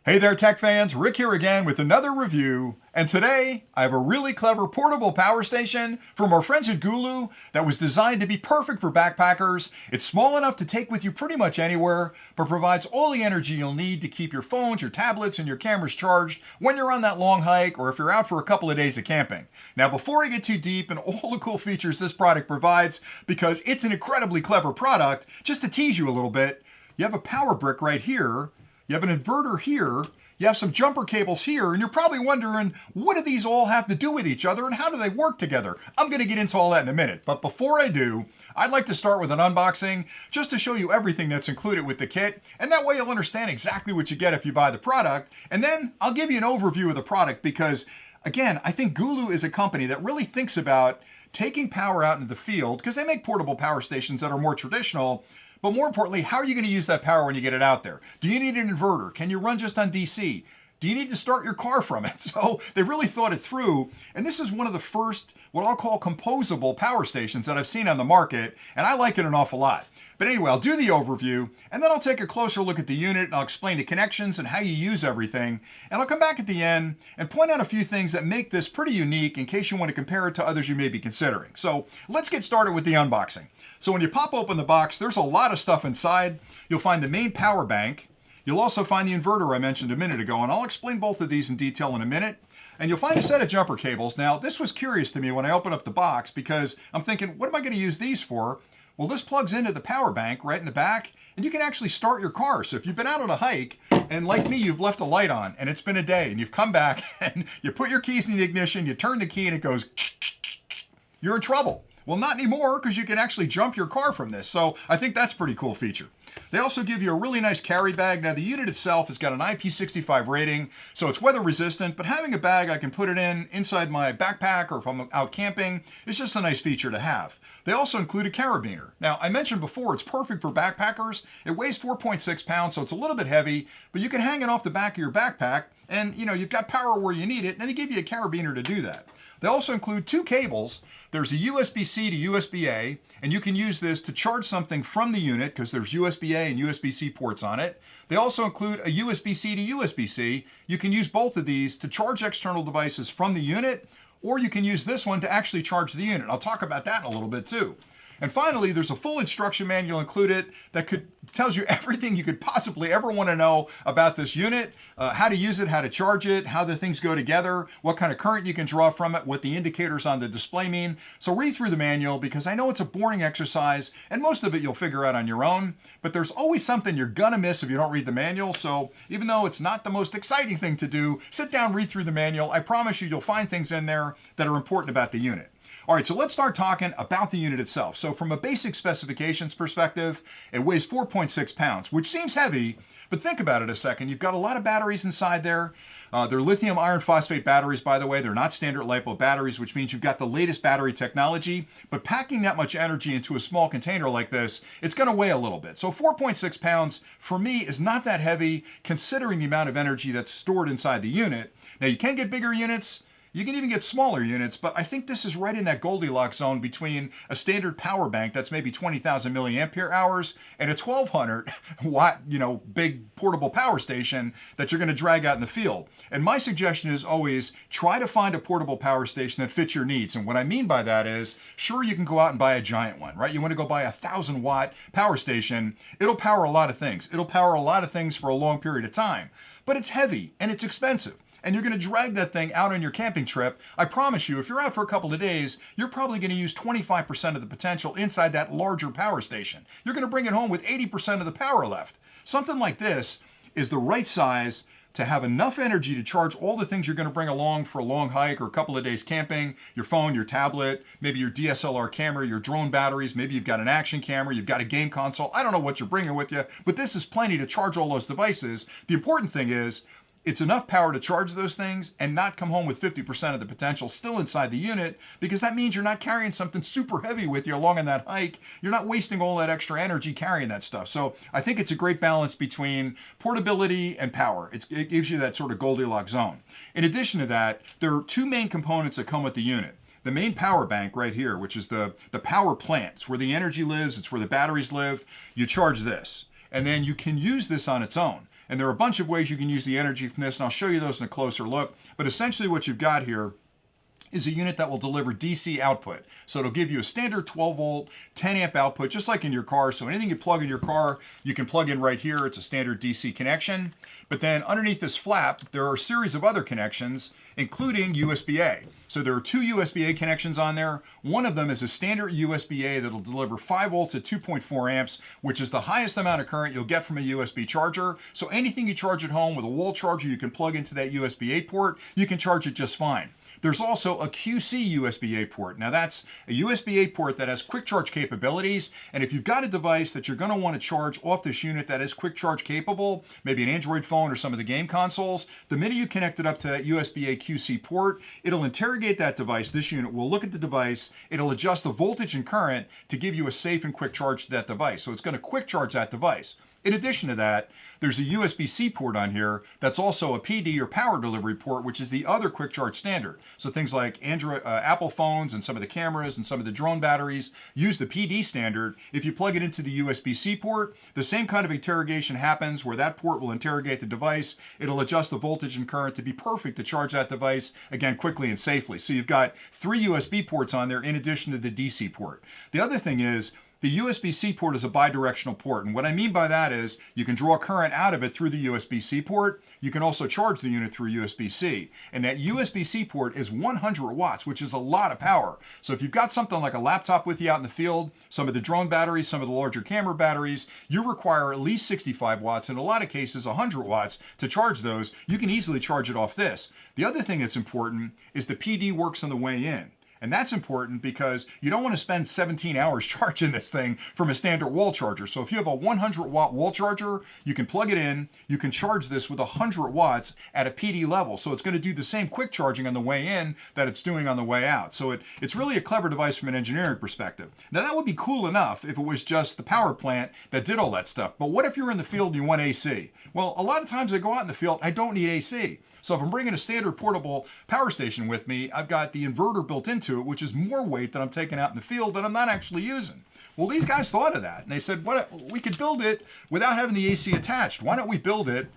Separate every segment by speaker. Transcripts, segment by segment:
Speaker 1: Hey there, tech fans. Rick here again with another review. And today, I have a really clever portable power station from our friends at GOOLOO that was designed to be perfect for backpackers. It's small enough to take with you pretty much anywhere, but provides all the energy you'll need to keep your phones, your tablets, and your cameras charged when you're on that long hike or if you're out for a couple of days of camping. Now, before I get too deep in all the cool features this product provides, because it's an incredibly clever product, just to tease you a little bit, you have a power brick right here. You have an inverter here, you have some jumper cables here, and you're probably wondering, what do these all have to do with each other and how do they work together? I'm going to get into all that in a minute, but before I do, I'd like to start with an unboxing just to show you everything that's included with the kit, and that way you'll understand exactly what you get if you buy the product, and then I'll give you an overview of the product because, again, I think GOOLOO is a company that really thinks about taking power out into the field because they make portable power stations that are more traditional. But more importantly, how are you going to use that power when you get it out there? Do you need an inverter? Can you run just on DC? Do you need to start your car from it? So they really thought it through. And this is one of the first, what I'll call composable power stations that I've seen on the market. And I like it an awful lot. But anyway, I'll do the overview, and then I'll take a closer look at the unit, and I'll explain the connections and how you use everything. And I'll come back at the end and point out a few things that make this pretty unique in case you want to compare it to others you may be considering. So let's get started with the unboxing. So when you pop open the box, there's a lot of stuff inside. You'll find the main power bank. You'll also find the inverter I mentioned a minute ago, and I'll explain both of these in detail in a minute. And you'll find a set of jumper cables. Now, this was curious to me when I opened up the box because I'm thinking, what am I going to use these for? Well, this plugs into the power bank right in the back, and you can actually start your car. So if you've been out on a hike, and like me, you've left a light on, and it's been a day, and you've come back, and you put your keys in the ignition, you turn the key, and it goes, you're in trouble. Well, not anymore, because you can actually jump your car from this. So I think that's a pretty cool feature. They also give you a really nice carry bag. Now, the unit itself has got an IP65 rating, so it's weather resistant, but having a bag I can put it inside my backpack or if I'm out camping is just a nice feature to have. They also include a carabiner. Now, I mentioned before, it's perfect for backpackers. It weighs 4.6 pounds, so it's a little bit heavy, but you can hang it off the back of your backpack, and you've got power where you need it, and they give you a carabiner to do that. They also include two cables. There's a USB-C to USB-A, and you can use this to charge something from the unit because there's USB-A and USB-C ports on it. They also include a USB-C to USB-C. You can use both of these to charge external devices from the unit, or you can use this one to actually charge the unit. I'll talk about that in a little bit too. And finally, there's a full instruction manual included that tells you everything you could possibly ever want to know about this unit, how to use it, how to charge it, how the things go together, what kind of current you can draw from it, what the indicators on the display mean. So read through the manual because I know it's a boring exercise and most of it you'll figure out on your own, but there's always something you're gonna miss if you don't read the manual. So even though it's not the most exciting thing to do, sit down, read through the manual. I promise you'll find things in there that are important about the unit. All right, so let's start talking about the unit itself. So from a basic specifications perspective, it weighs 4.6 pounds, which seems heavy, but think about it a second. You've got a lot of batteries inside there. They're lithium iron phosphate batteries, by the way. They're not standard LiPo batteries, which means you've got the latest battery technology, but packing that much energy into a small container like this, it's gonna weigh a little bit. So 4.6 pounds, for me, is not that heavy considering the amount of energy that's stored inside the unit. Now, you can get bigger units. You can even get smaller units, but I think this is right in that Goldilocks zone between a standard power bank that's maybe 20,000 milliampere hours and a 1200 watt, big portable power station that you're going to drag out in the field. And my suggestion is always try to find a portable power station that fits your needs. And what I mean by that is, sure, you can go out and buy a giant one, right? You want to go buy a 1,000-watt power station. It'll power a lot of things. It'll power a lot of things for a long period of time, but it's heavy and it's expensive. And you're going to drag that thing out on your camping trip. I promise you, if you're out for a couple of days, you're probably going to use 25% of the potential inside that larger power station. You're going to bring it home with 80% of the power left. Something like this is the right size to have enough energy to charge all the things you're going to bring along for a long hike or a couple of days camping, your phone, your tablet, maybe your DSLR camera, your drone batteries, maybe you've got an action camera, you've got a game console. I don't know what you're bringing with you, but this is plenty to charge all those devices. The important thing is, it's enough power to charge those things and not come home with 50% of the potential still inside the unit, because that means you're not carrying something super heavy with you along on that hike. You're not wasting all that extra energy carrying that stuff. So I think it's a great balance between portability and power. It gives you that sort of Goldilocks zone. In addition to that, there are two main components that come with the unit. The main power bank right here, which is the power plant. It's where the energy lives, it's where the batteries live. You charge this, and then you can use this on its own. And there are a bunch of ways you can use the energy from this, and I'll show you those in a closer look. But essentially what you've got here is a unit that will deliver DC output. So it'll give you a standard 12 volt, 10 amp output, just like in your car. So anything you plug in your car, you can plug in right here. It's a standard DC connection. But then underneath this flap, there are a series of other connections, including USB-A. So there are two USB-A connections on there. One of them is a standard USB-A that'll deliver 5 volts at 2.4 amps, which is the highest amount of current you'll get from a USB charger. So anything you charge at home with a wall charger, you can plug into that USB-A port. You can charge it just fine. There's also a QC USB-A port. Now that's a USB-A port that has quick charge capabilities, and if you've got a device that you're going to want to charge off this unit that is quick charge capable, maybe an Android phone or some of the game consoles, the minute you connect it up to that USB-A QC port, it'll interrogate that device. This unit will look at the device, it'll adjust the voltage and current to give you a safe and quick charge to that device. So it's going to quick charge that device. In addition to that, there's a USB-C port on here that's also a PD or power delivery port, which is the other quick charge standard. So things like Android, Apple phones and some of the cameras and some of the drone batteries use the PD standard. If you plug it into the USB-C port, the same kind of interrogation happens where that port will interrogate the device. It'll adjust the voltage and current to be perfect to charge that device, again, quickly and safely. So you've got 3 USB ports on there in addition to the DC port. The other thing is, the USB-C port is a bidirectional port, and what I mean by that is you can draw current out of it through the USB-C port. You can also charge the unit through USB-C, and that USB-C port is 100 watts, which is a lot of power. So if you've got something like a laptop with you out in the field, some of the drone batteries, some of the larger camera batteries, you require at least 65 watts, in a lot of cases 100 watts to charge those. You can easily charge it off this. The other thing that's important is the PD works on the way in. And that's important because you don't want to spend 17 hours charging this thing from a standard wall charger. So if you have a 100 watt wall charger, you can plug it in, you can charge this with 100 watts at a PD level. So it's going to do the same quick charging on the way in that it's doing on the way out. So it's really a clever device from an engineering perspective. Now that would be cool enough if it was just the power plant that did all that stuff. But what if you're in the field and you want AC? Well, a lot of times I go out in the field, I don't need AC. So if I'm bringing a standard portable power station with me, I've got the inverter built into it, which is more weight that I'm taking out in the field that I'm not actually using. Well, these guys thought of that, and they said, what, we could build it without having the AC attached. Why don't we build it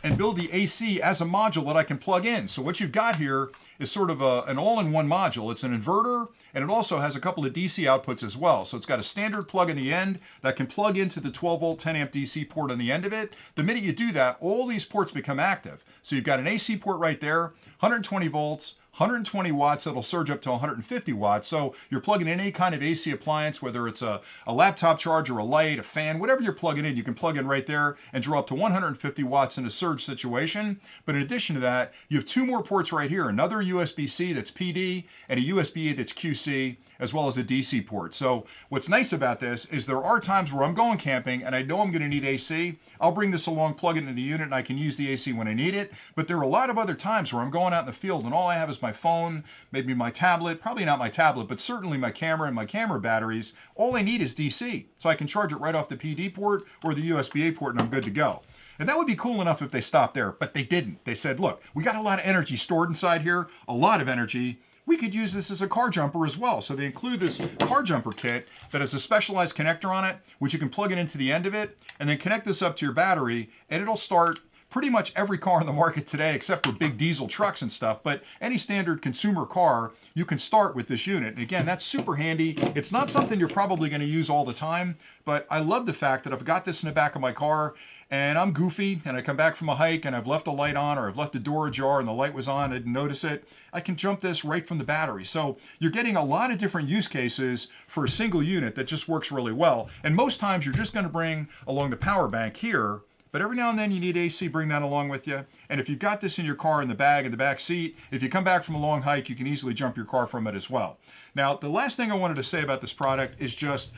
Speaker 1: and build the AC as a module that I can plug in? So what you've got here is sort of an all-in-one module. It's an inverter, and it also has a couple of DC outputs as well. So it's got a standard plug in the end that can plug into the 12 volt 10 amp DC port on the end of it. The minute you do that, all these ports become active. So you've got an AC port right there, 120 volts, 120 watts, that'll surge up to 150 watts. So you're plugging in any kind of AC appliance, whether it's a laptop charger, a light, a fan, whatever you're plugging in, you can plug in right there and draw up to 150 watts in a surge situation. But in addition to that, you have 2 more ports right here, another USB-C that's PD and a USB-A that's QC, as well as a DC port. So what's nice about this is there are times where I'm going camping and I know I'm going to need AC. I'll bring this along, plug it into the unit, and I can use the AC when I need it. But there are a lot of other times where I'm going out in the field and all I have is my phone, maybe my tablet, probably not my tablet, but certainly my camera and my camera batteries. All I need is DC. So I can charge it right off the PD port or the USB-A port and I'm good to go. And that would be cool enough if they stopped there, but they didn't. They said, look, we got a lot of energy stored inside here, a lot of energy. We could use this as a car jumper as well. So they include this car jumper kit that has a specialized connector on it, which you can plug it into the end of it, and then connect this up to your battery, and it'll start pretty much every car on the market today, except for big diesel trucks and stuff. But any standard consumer car, you can start with this unit. And again, that's super handy. It's not something you're probably going to use all the time, but I love the fact that I've got this in the back of my car, and I'm goofy, and I come back from a hike, and I've left a light on, or I've left the door ajar, and the light was on, I didn't notice it. I can jump this right from the battery. So you're getting a lot of different use cases for a single unit that just works really well. And most times you're just going to bring along the power bank here, but every now and then you need AC, bring that along with you. And if you've got this in your car in the bag, in the back seat, if you come back from a long hike, you can easily jump your car from it as well. Now, the last thing I wanted to say about this product is just,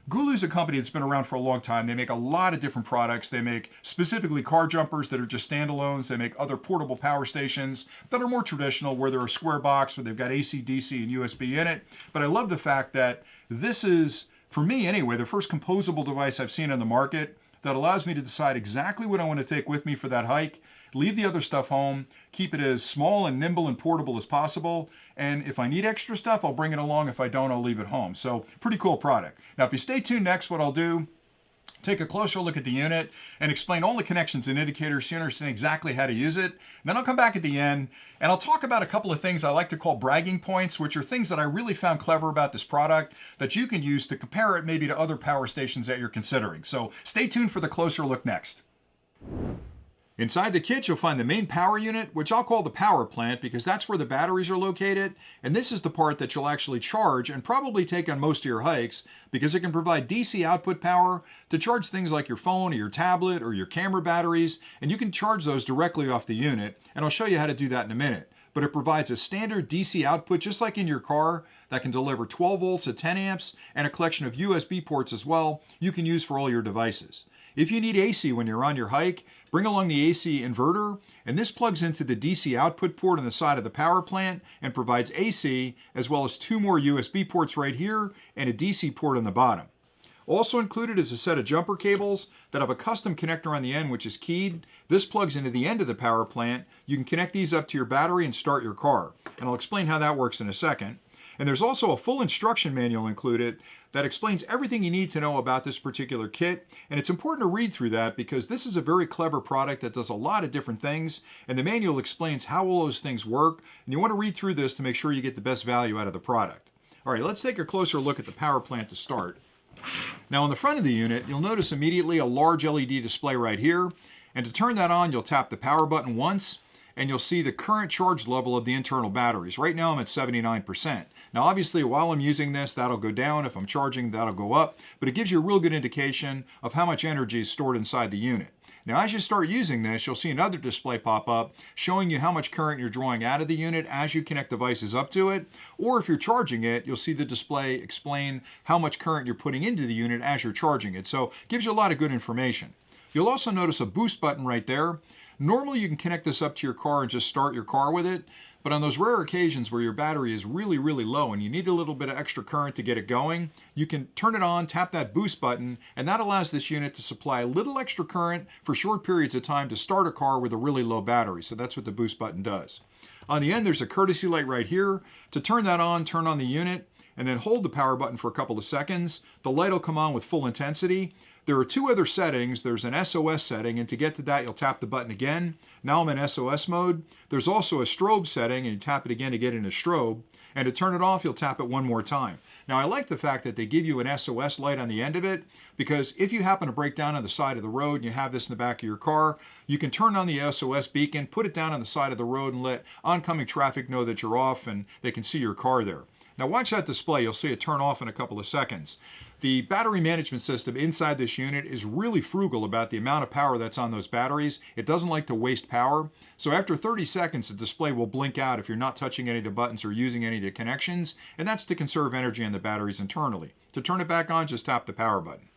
Speaker 1: GOOLOO's a company that's been around for a long time. They make a lot of different products. They make specifically car jumpers that are just standalones. They make other portable power stations that are more traditional, where they're a square box, where they've got AC, DC, and USB in it. But I love the fact that this is, for me anyway, the first composable device I've seen on the market that allows me to decide exactly what I want to take with me for that hike, leave the other stuff home, keep it as small and nimble and portable as possible, and if I need extra stuff, I'll bring it along. If I don't, I'll leave it home. So pretty cool product. Now, if you stay tuned next, what I'll do take a closer look at the unit, and explain all the connections and indicators so you understand exactly how to use it. And then I'll come back at the end and I'll talk about a couple of things I like to call bragging points, which are things that I really found clever about this product that you can use to compare it maybe to other power stations that you're considering. So stay tuned for the closer look next. Inside the kit, you'll find the main power unit, which I'll call the power plant because that's where the batteries are located. And this is the part that you'll actually charge and probably take on most of your hikes because it can provide DC output power to charge things like your phone or your tablet or your camera batteries. And you can charge those directly off the unit. And I'll show you how to do that in a minute. But it provides a standard DC output, just like in your car, that can deliver 12 volts at 10 amps and a collection of USB ports as well you can use for all your devices. If you need AC when you're on your hike, bring along the AC inverter, and this plugs into the DC output port on the side of the power plant and provides AC, as well as 2 more USB ports right here and a DC port on the bottom. Also included is a set of jumper cables that have a custom connector on the end which is keyed. This plugs into the end of the power plant. You can connect these up to your battery and start your car. And I'll explain how that works in a second. And there's also a full instruction manual included that explains everything you need to know about this particular kit. And it's important to read through that because this is a very clever product that does a lot of different things. And the manual explains how all those things work. And you want to read through this to make sure you get the best value out of the product. All right, let's take a closer look at the power plant to start. Now on the front of the unit, you'll notice immediately a large LED display right here. And to turn that on, you'll tap the power button once and you'll see the current charge level of the internal batteries. Right now I'm at 79%. Now obviously while I'm using this, that'll go down. If I'm charging, that'll go up. But it gives you a real good indication of how much energy is stored inside the unit. Now as you start using this, you'll see another display pop up showing you how much current you're drawing out of the unit as you connect devices up to it. Or if you're charging it, you'll see the display explain how much current you're putting into the unit as you're charging it. So it gives you a lot of good information. You'll also notice a boost button right there. Normally you can connect this up to your car and just start your car with it. But on those rare occasions where your battery is really, really low and you need a little bit of extra current to get it going, you can turn it on, tap that boost button, and that allows this unit to supply a little extra current for short periods of time to start a car with a really low battery. So that's what the boost button does. On the end, there's a courtesy light right here. To turn that on, turn on the unit, and then hold the power button for a couple of seconds. The light will come on with full intensity. There are 2 other settings. There's an SOS setting, and to get to that, you'll tap the button again. Now I'm in SOS mode. There's also a strobe setting, and you tap it again to get into strobe. And to turn it off, you'll tap it one more time. Now I like the fact that they give you an SOS light on the end of it, because if you happen to break down on the side of the road and you have this in the back of your car, you can turn on the SOS beacon, put it down on the side of the road, and let oncoming traffic know that you're off and they can see your car there. Now watch that display. You'll see it turn off in a couple of seconds. The battery management system inside this unit is really frugal about the amount of power that's on those batteries. It doesn't like to waste power. So after 30 seconds, the display will blink out if you're not touching any of the buttons or using any of the connections, and that's to conserve energy on the batteries internally. To turn it back on, just tap the power button.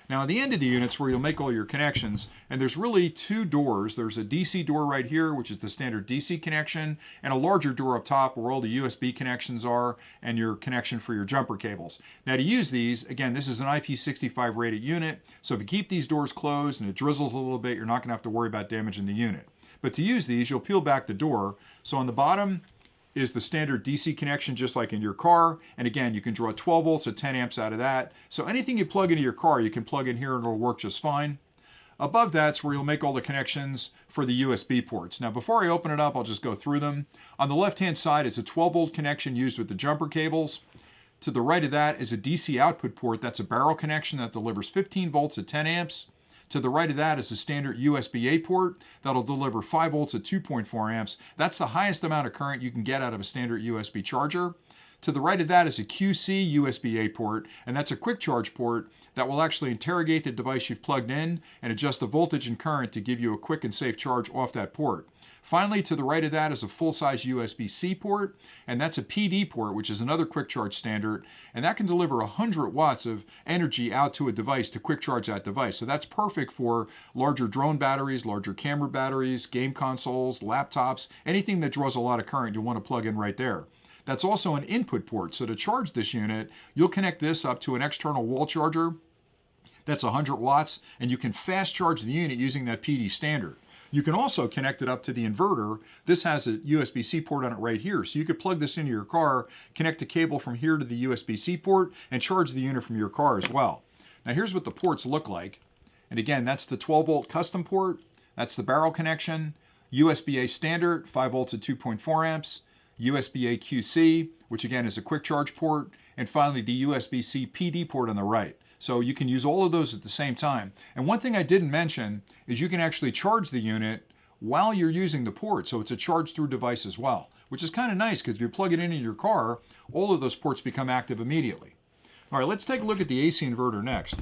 Speaker 1: Now at the end of the unit's where you'll make all your connections, and there's really 2 doors. There's a DC door right here, which is the standard DC connection, and a larger door up top where all the USB connections are and your connection for your jumper cables. Now to use these, again, this is an IP65 rated unit, so if you keep these doors closed and it drizzles a little bit, you're not going to have to worry about damaging the unit. But to use these, you'll peel back the door. So on the bottom is the standard DC connection just like in your car. And again, you can draw 12 volts at 10 amps out of that. So anything you plug into your car, you can plug in here and it'll work just fine. Above that's where you'll make all the connections for the USB ports. Now before I open it up, I'll just go through them. On the left-hand side is a 12 volt connection used with the jumper cables. To the right of that is a DC output port. That's a barrel connection that delivers 15 volts at 10 amps. To the right of that is a standard USB-A port that'll deliver 5 volts at 2.4 amps. That's the highest amount of current you can get out of a standard USB charger. To the right of that is a QC USB-A port, and that's a quick charge port that will actually interrogate the device you've plugged in and adjust the voltage and current to give you a quick and safe charge off that port. Finally, to the right of that is a full-size USB-C port, and that's a PD port, which is another quick charge standard, and that can deliver 100 watts of energy out to a device to quick charge that device. So that's perfect for larger drone batteries, larger camera batteries, game consoles, laptops, anything that draws a lot of current, you'll want to plug in right there. That's also an input port, so to charge this unit, you'll connect this up to an external wall charger. That's 100 watts, and you can fast charge the unit using that PD standard. You can also connect it up to the inverter. This has a USB-C port on it right here. So you could plug this into your car, connect the cable from here to the USB-C port, and charge the unit from your car as well. Now here's what the ports look like. And again, that's the 12 volt custom port. That's the barrel connection. USB-A standard, 5 volts at 2.4 amps. USB-A QC, which again is a quick charge port. And finally, the USB-C PD port on the right. So you can use all of those at the same time. And one thing I didn't mention is you can actually charge the unit while you're using the port. So it's a charge-through device as well, which is kind of nice because if you plug it in your car, all of those ports become active immediately. All right, let's take a look at the AC inverter next.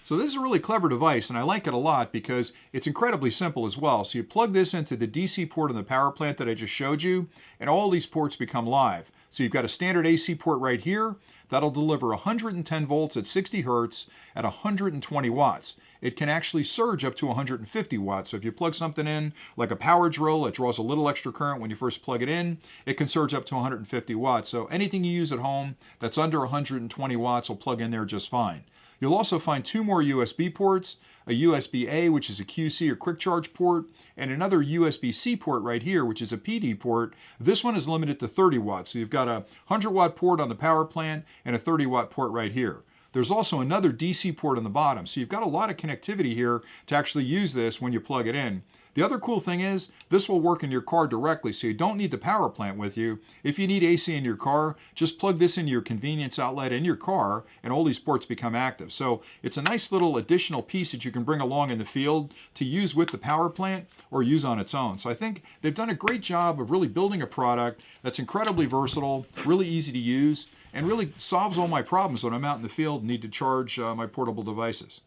Speaker 1: So this is a really clever device, and I like it a lot because it's incredibly simple as well. So you plug this into the DC port in the power plant that I just showed you, and all these ports become live. So you've got a standard AC port right here. That'll deliver 110 volts at 60 hertz at 120 watts. It can actually surge up to 150 watts. So if you plug something in, like a power drill, it draws a little extra current when you first plug it in, it can surge up to 150 watts. So anything you use at home that's under 120 watts will plug in there just fine. You'll also find 2 more USB ports, a USB-A, which is a QC or quick charge port, and another USB-C port right here, which is a PD port. This one is limited to 30 watts. So you've got a 100 watt port on the power plant and a 30 watt port right here. There's also another DC port on the bottom. So you've got a lot of connectivity here to actually use this when you plug it in. The other cool thing is this will work in your car directly, so you don't need the power plant with you. If you need AC in your car, just plug this into your convenience outlet in your car and all these ports become active. So it's a nice little additional piece that you can bring along in the field to use with the power plant or use on its own. So I think they've done a great job of really building a product that's incredibly versatile, really easy to use, and really solves all my problems when I'm out in the field and need to charge my portable devices.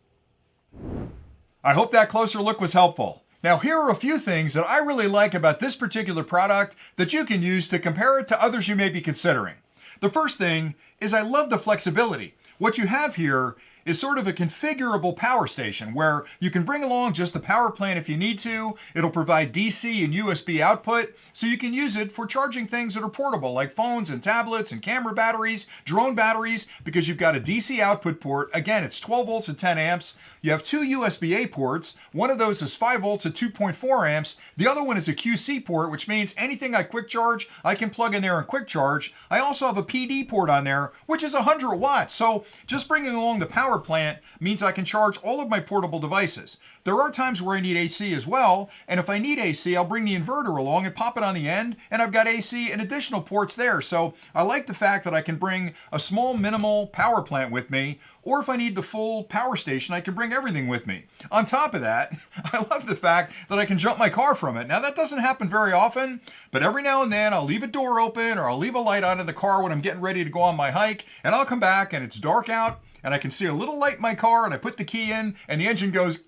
Speaker 1: I hope that closer look was helpful. Now here are a few things that I really like about this particular product that you can use to compare it to others you may be considering. The first thing is I love the flexibility. What you have here is sort of a configurable power station where you can bring along just the power plant if you need to. It'll provide DC and USB output, so you can use it for charging things that are portable like phones and tablets and camera batteries, drone batteries, because you've got a DC output port. Again, it's 12 volts at 10 amps. You have 2 USB-A ports. One of those is 5 volts at 2.4 amps. The other one is a QC port, which means anything I quick charge, I can plug in there and quick charge. I also have a PD port on there, which is 100 watts. So just bringing along the power plant means I can charge all of my portable devices. There are times where I need AC as well, and if I need AC, I'll bring the inverter along and pop it on the end, and I've got AC and additional ports there. So I like the fact that I can bring a small minimal power plant with me, or if I need the full power station, I can bring everything with me. On top of that, I love the fact that I can jump my car from it. Now that doesn't happen very often, but every now and then I'll leave a door open or I'll leave a light on in the car when I'm getting ready to go on my hike, and I'll come back and it's dark out, and I can see a little light in my car, and I put the key in and the engine goes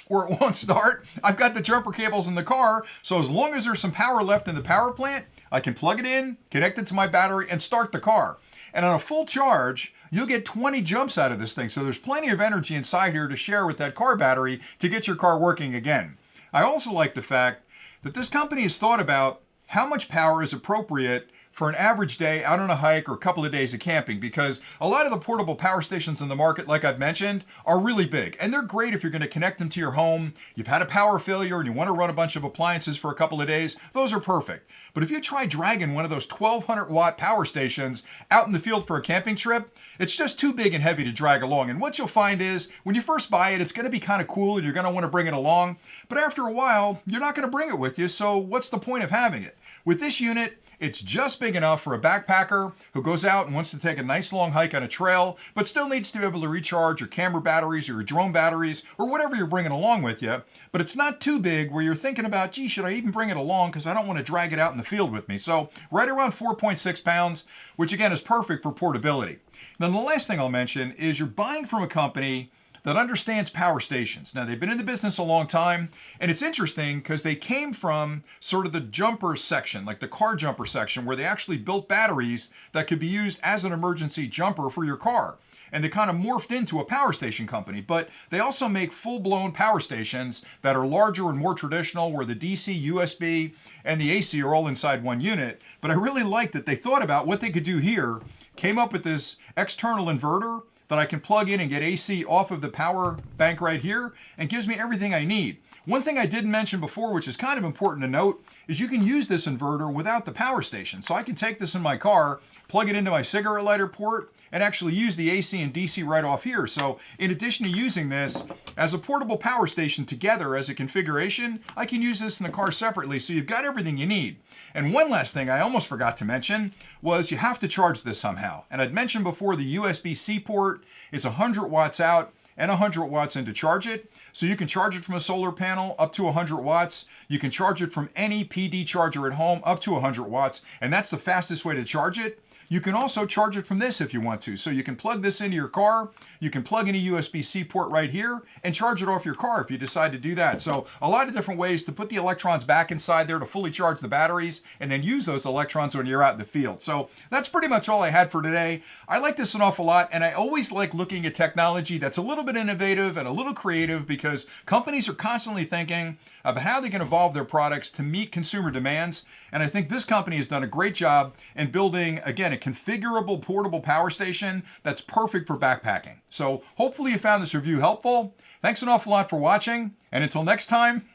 Speaker 1: or it won't start. I've got the jumper cables in the car, so as long as there's some power left in the power plant, I can plug it in, connect it to my battery, and start the car. And on a full charge, you'll get 20 jumps out of this thing. So there's plenty of energy inside here to share with that car battery to get your car working again. I also like the fact that this company has thought about how much power is appropriate for an average day out on a hike or a couple of days of camping, because a lot of the portable power stations in the market, like I've mentioned, are really big, and they're great if you're going to connect them to your home. You've had a power failure and you want to run a bunch of appliances for a couple of days, those are perfect. But if you try dragging one of those 1200 watt power stations out in the field for a camping trip, it's just too big and heavy to drag along. And what you'll find is when you first buy it, it's going to be kind of cool and you're going to want to bring it along, but after a while you're not going to bring it with you, so what's the point of having it? With this unit, it's just big enough for a backpacker who goes out and wants to take a nice long hike on a trail, but still needs to be able to recharge your camera batteries or your drone batteries or whatever you're bringing along with you. But it's not too big where you're thinking about, gee, should I even bring it along because I don't want to drag it out in the field with me. So right around 4.6 pounds, which again is perfect for portability. Then the last thing I'll mention is you're buying from a company that understands power stations. Now, they've been in the business a long time, and it's interesting because they came from sort of the jumper section, like the car jumper section, where they actually built batteries that could be used as an emergency jumper for your car. And they kind of morphed into a power station company, but they also make full-blown power stations that are larger and more traditional, where the DC, USB, and the AC are all inside one unit. But I really like that they thought about what they could do here, came up with this external inverter that I can plug in and get AC off of the power bank right here, and gives me everything I need. One thing I didn't mention before, which is kind of important to note, is you can use this inverter without the power station. So I can take this in my car, plug it into my cigarette lighter port, and actually use the AC and DC right off here. So in addition to using this as a portable power station together as a configuration, I can use this in the car separately, so you've got everything you need. And one last thing I almost forgot to mention was you have to charge this somehow. And I'd mentioned before the USB-C port is 100 watts out and 100 watts in to charge it. So you can charge it from a solar panel up to 100 watts. You can charge it from any PD charger at home up to 100 watts, and that's the fastest way to charge it. You can also charge it from this if you want to. So you can plug this into your car, you can plug in a USB-C port right here and charge it off your car if you decide to do that. So a lot of different ways to put the electrons back inside there to fully charge the batteries and then use those electrons when you're out in the field. So that's pretty much all I had for today. I like this an awful lot, and I always like looking at technology that's a little bit innovative and a little creative, because companies are constantly thinking about how they can evolve their products to meet consumer demands. And I think this company has done a great job in building, again, a configurable portable power station that's perfect for backpacking. So hopefully you found this review helpful. Thanks an awful lot for watching, and until next time,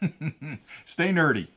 Speaker 1: stay nerdy.